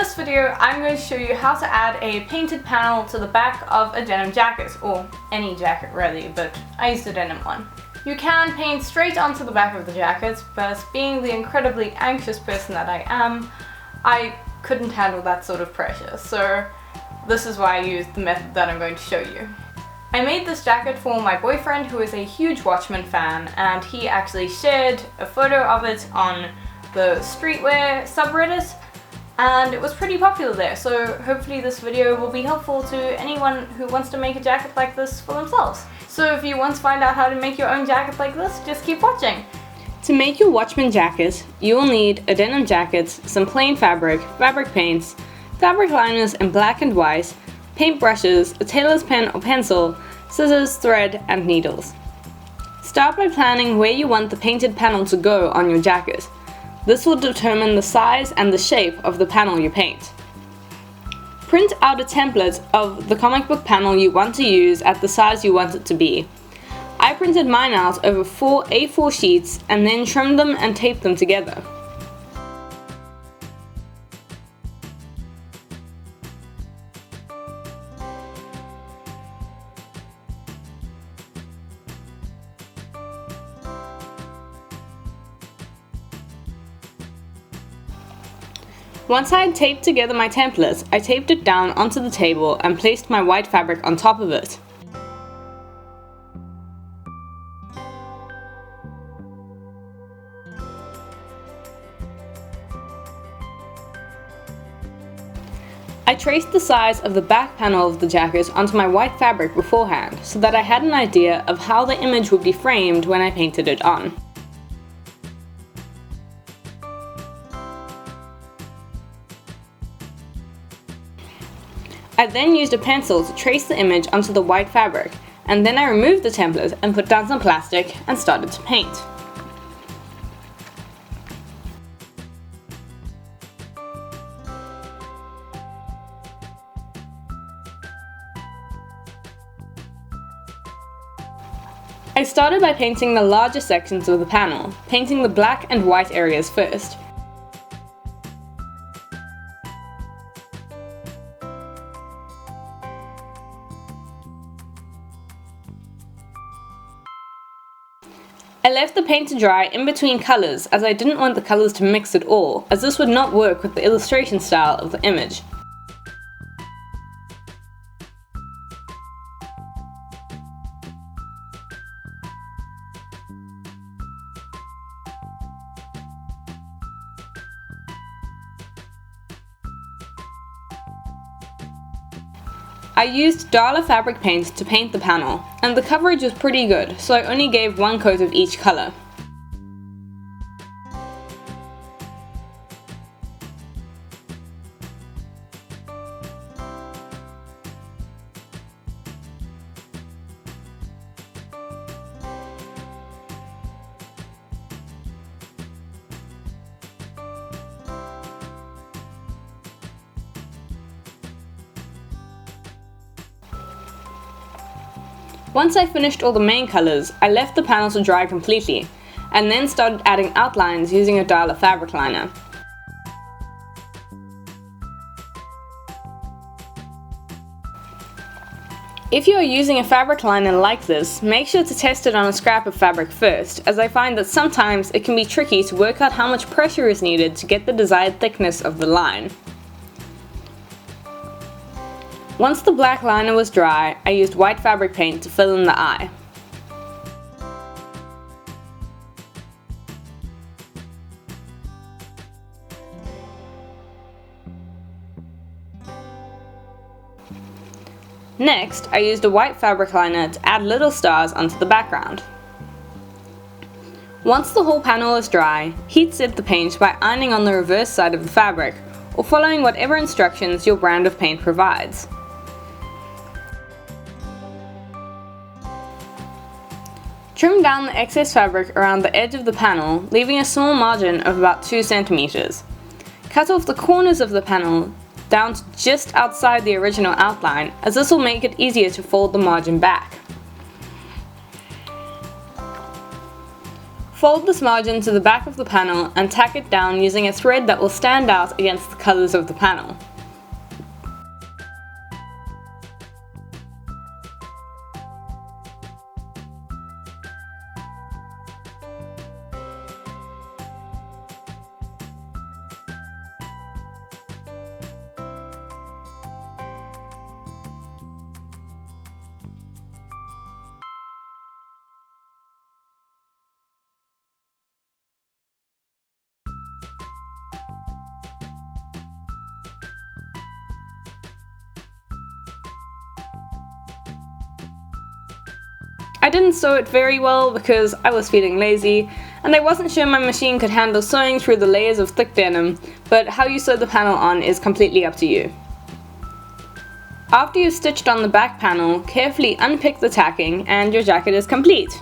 this video, I'm going to show you how to add a painted panel to the back of a denim jacket, or any jacket really, but I used a denim one. You can paint straight onto the back of the jacket, but being the incredibly anxious person that I am, I couldn't handle that sort of pressure, so this is why I used the method that I'm going to show you. I made this jacket for my boyfriend, who is a huge Watchmen fan, and he actually shared a photo of it on the streetwear subreddit, and it was pretty popular there, so hopefully this video will be helpful to anyone who wants to make a jacket like this for themselves. So if you want to find out how to make your own jacket like this, just keep watching. To make your Watchmen jacket, you will need a denim jacket, some plain fabric, fabric paints, fabric liners in black and white, paint brushes, a tailor's pen or pencil, scissors, thread, and needles. Start by planning where you want the painted panel to go on your jacket. This will determine the size and the shape of the panel you paint. Print out a template of the comic book panel you want to use at the size you want it to be. I printed mine out over 4 A4 sheets and then trimmed them and taped them together. Once I had taped together my template, I taped it down onto the table and placed my white fabric on top of it. I traced the size of the back panel of the jacket onto my white fabric beforehand, so that I had an idea of how the image would be framed when I painted it on. I then used a pencil to trace the image onto the white fabric, and then I removed the template and put down some plastic and started to paint. I started by painting the larger sections of the panel, painting the black and white areas first. I left the paint to dry in between colours, as I didn't want the colours to mix at all, as this would not work with the illustration style of the image. I used Dala fabric paint to paint the panel, and the coverage was pretty good, so I only gave one coat of each colour. Once I finished all the main colours, I left the panel to dry completely, and then started adding outlines using a Dala fabric liner. If you are using a fabric liner like this, make sure to test it on a scrap of fabric first, as I find that sometimes it can be tricky to work out how much pressure is needed to get the desired thickness of the line. Once the black liner was dry, I used white fabric paint to fill in the eye. Next, I used a white fabric liner to add little stars onto the background. Once the whole panel is dry, heat set the paint by ironing on the reverse side of the fabric, or following whatever instructions your brand of paint provides. Trim down the excess fabric around the edge of the panel, leaving a small margin of about 2 centimeters. Cut off the corners of the panel down to just outside the original outline, as this will make it easier to fold the margin back. Fold this margin to the back of the panel and tack it down using a thread that will stand out against the colors of the panel. I didn't sew it very well because I was feeling lazy, and I wasn't sure my machine could handle sewing through the layers of thick denim, but how you sew the panel on is completely up to you. After you've stitched on the back panel, carefully unpick the tacking and your jacket is complete.